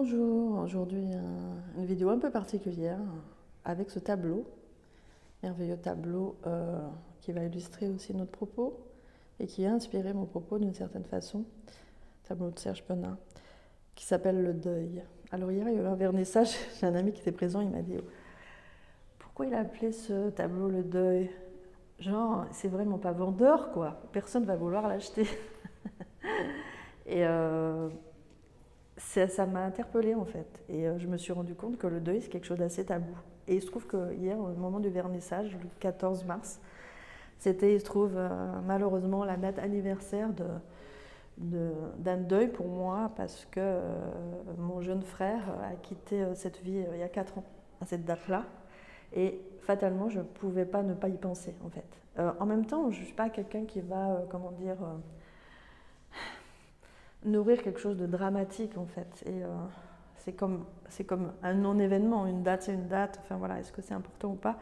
Bonjour, aujourd'hui une vidéo un peu particulière avec ce tableau, merveilleux tableau qui va illustrer aussi notre propos et qui a inspiré mon propos d'une certaine façon, tableau de Serge Penat, qui s'appelle Le Deuil. Alors hier il y a eu un vernissage, j'ai un ami qui était présent, il m'a dit pourquoi il a appelé ce tableau Le Deuil? Genre, c'est vraiment pas vendeur quoi, personne va vouloir l'acheter. Et ça m'a interpellée en fait. Et je me suis rendu compte que le deuil, c'est quelque chose d'assez tabou. Et il se trouve que hier, au moment du vernissage, le 14 mars, c'était, il se trouve, malheureusement la date anniversaire d'un deuil pour moi, parce que mon jeune frère a quitté cette vie il y a 4 ans, à cette date-là. Et fatalement, je ne pouvais pas ne pas y penser, en fait. En même temps, je ne suis pas quelqu'un qui va, comment dire, nourrir quelque chose de dramatique en fait. Et c'est comme un non-événement, une date c'est une date, enfin voilà, est-ce que c'est important ou pas?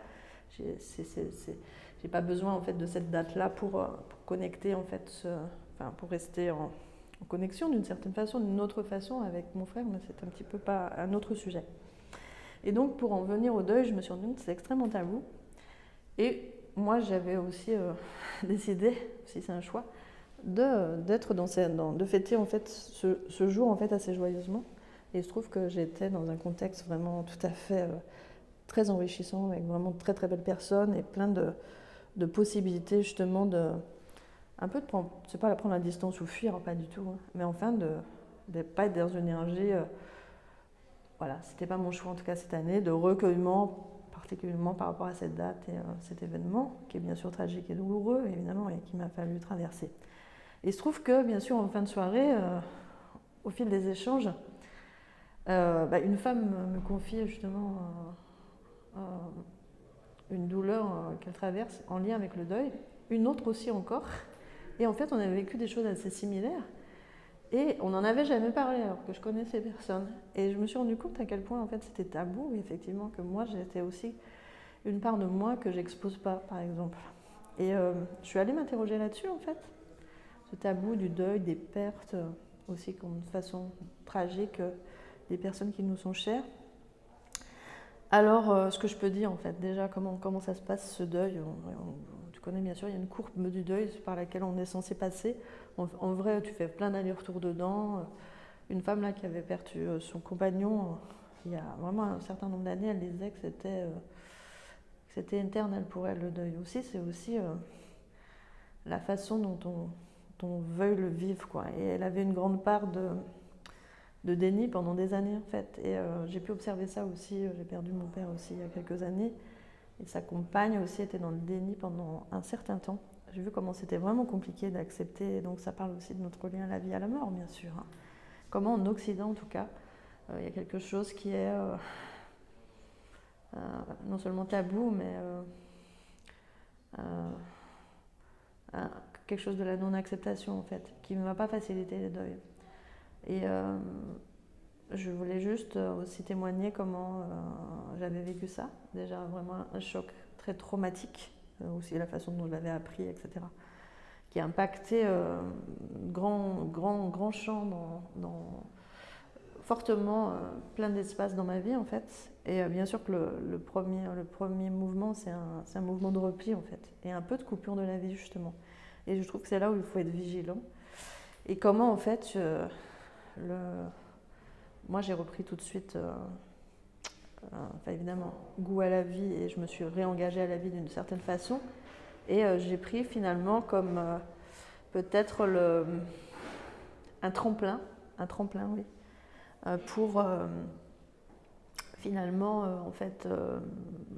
J'ai pas besoin en fait de cette date-là pour connecter en fait, enfin pour rester en connexion d'une certaine façon, d'une autre façon avec mon frère, mais c'est un petit peu pas un autre sujet. Et donc pour en venir au deuil, je me suis rendu compte que c'est extrêmement tabou. Et moi j'avais aussi décidé, si c'est un choix, de fêter en fait ce jour en fait assez joyeusement. Et il se trouve que j'étais dans un contexte vraiment tout à fait très enrichissant, avec vraiment de très très belles personnes et plein de possibilités justement un peu de prendre, c'est pas la prendre la distance ou fuir, pas du tout, hein, mais enfin de pas être dans une énergie, voilà, c'était pas mon choix en tout cas cette année, de recueillement particulièrement par rapport à cette date et cet événement, qui est bien sûr tragique et douloureux évidemment et qu'il m'a fallu traverser. Il se trouve que, bien sûr, en fin de soirée, au fil des échanges, une femme me confie justement une douleur qu'elle traverse en lien avec le deuil, une autre aussi encore. Et en fait, on avait vécu des choses assez similaires. Et on n'en avait jamais parlé alors que je connaissais personne. Et je me suis rendu compte à quel point en fait c'était tabou, effectivement, que moi j'étais aussi une part de moi que j'expose pas, par exemple. Et je suis allée m'interroger là-dessus en fait. Ce tabou du deuil, des pertes, aussi comme de façon tragique, des personnes qui nous sont chères. Alors, ce que je peux dire en fait, déjà, comment ça se passe ce deuil, tu connais bien sûr, il y a une courbe du deuil par laquelle on est censé passer. En vrai, tu fais plein d'allers-retours dedans. Une femme là qui avait perdu son compagnon, il y a vraiment un certain nombre d'années, elle disait que c'était éternel pour elle le deuil aussi. C'est aussi la façon dont on veuille le vivre, quoi. Et elle avait une grande part de déni pendant des années, en fait. Et j'ai pu observer ça aussi. J'ai perdu mon père aussi il y a quelques années. Et sa compagne aussi était dans le déni pendant un certain temps. J'ai vu comment c'était vraiment compliqué d'accepter. Et donc ça parle aussi de notre lien à la vie et à la mort, bien sûr. Hein. Comment en Occident, en tout cas, il y a quelque chose qui est non seulement tabou, mais quelque chose de la non-acceptation, en fait, qui ne va pas faciliter les deuils. Et je voulais juste aussi témoigner comment j'avais vécu ça. Déjà, vraiment un choc très traumatique, aussi la façon dont je l'avais appris, etc. Qui a impacté grand champ fortement plein d'espace dans ma vie, en fait. Et bien sûr que le premier mouvement, c'est un mouvement de repli, en fait. Et un peu de coupure de la vie, justement. Et je trouve que c'est là où il faut être vigilant. Et comment, en fait, moi, j'ai repris tout de suite, enfin, évidemment, goût à la vie et je me suis réengagée à la vie d'une certaine façon. Et j'ai pris finalement comme peut-être un tremplin, oui, pour finalement, en fait,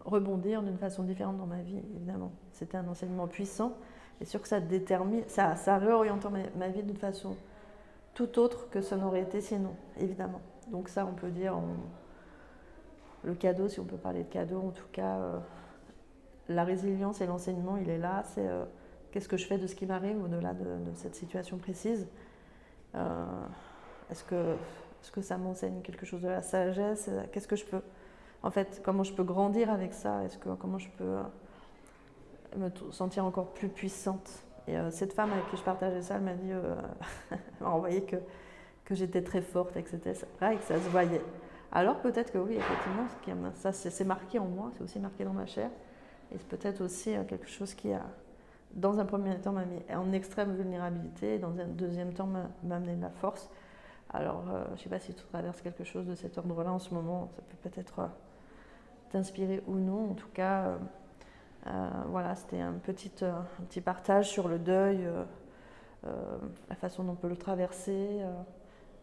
rebondir d'une façon différente dans ma vie, évidemment. C'était un enseignement puissant. Et sûr que ça réoriente ma vie d'une façon tout autre que ça n'aurait été sinon, évidemment. Donc ça, on peut dire, le cadeau, si on peut parler de cadeau, en tout cas, la résilience et l'enseignement, il est là. C'est qu'est-ce que je fais de ce qui m'arrive au-delà de cette situation précise. Est-ce que ça m'enseigne quelque chose de la sagesse? Qu'est-ce que je peux, en fait, comment je peux grandir avec ça? Comment je peux me sentir encore plus puissante? Et cette femme avec qui je partageais ça, elle m'a dit, elle m'a envoyé que que j'étais très forte, etc. Et que ça se voyait. Alors peut-être que oui, effectivement, ça c'est marqué en moi, c'est aussi marqué dans ma chair. Et c'est peut-être aussi quelque chose qui a, dans un premier temps, m'a mis en extrême vulnérabilité, et dans un deuxième temps, m'a amené de la force. Alors, je ne sais pas si tu traverses quelque chose de cet ordre-là en ce moment, ça peut peut-être t'inspirer ou non. En tout cas, voilà, c'était un petit partage sur le deuil, la façon dont on peut le traverser.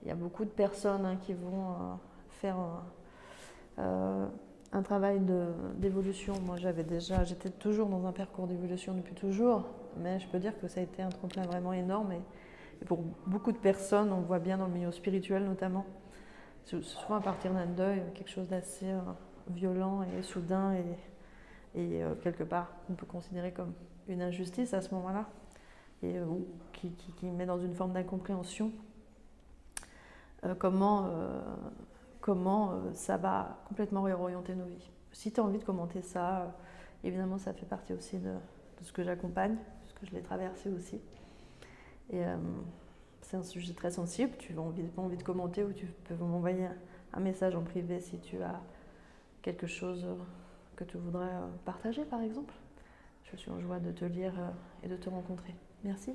Il y a beaucoup de personnes qui vont faire un travail d'évolution. Moi, j'étais toujours dans un parcours d'évolution depuis toujours, mais je peux dire que ça a été un tremplin vraiment énorme. Et pour beaucoup de personnes, on le voit bien dans le milieu spirituel notamment, souvent à partir d'un deuil, quelque chose d'assez violent et soudain et quelque part on peut considérer comme une injustice à ce moment-là, et qui met dans une forme d'incompréhension comment ça va complètement réorienter nos vies. Si tu as envie de commenter ça, évidemment ça fait partie aussi de ce que j'accompagne, parce que je l'ai traversé aussi. Et c'est un sujet très sensible, tu as envie de commenter, ou tu peux m'envoyer un message en privé si tu as quelque chose que tu voudrais partager par exemple. Je suis en joie de te lire et de te rencontrer. Merci.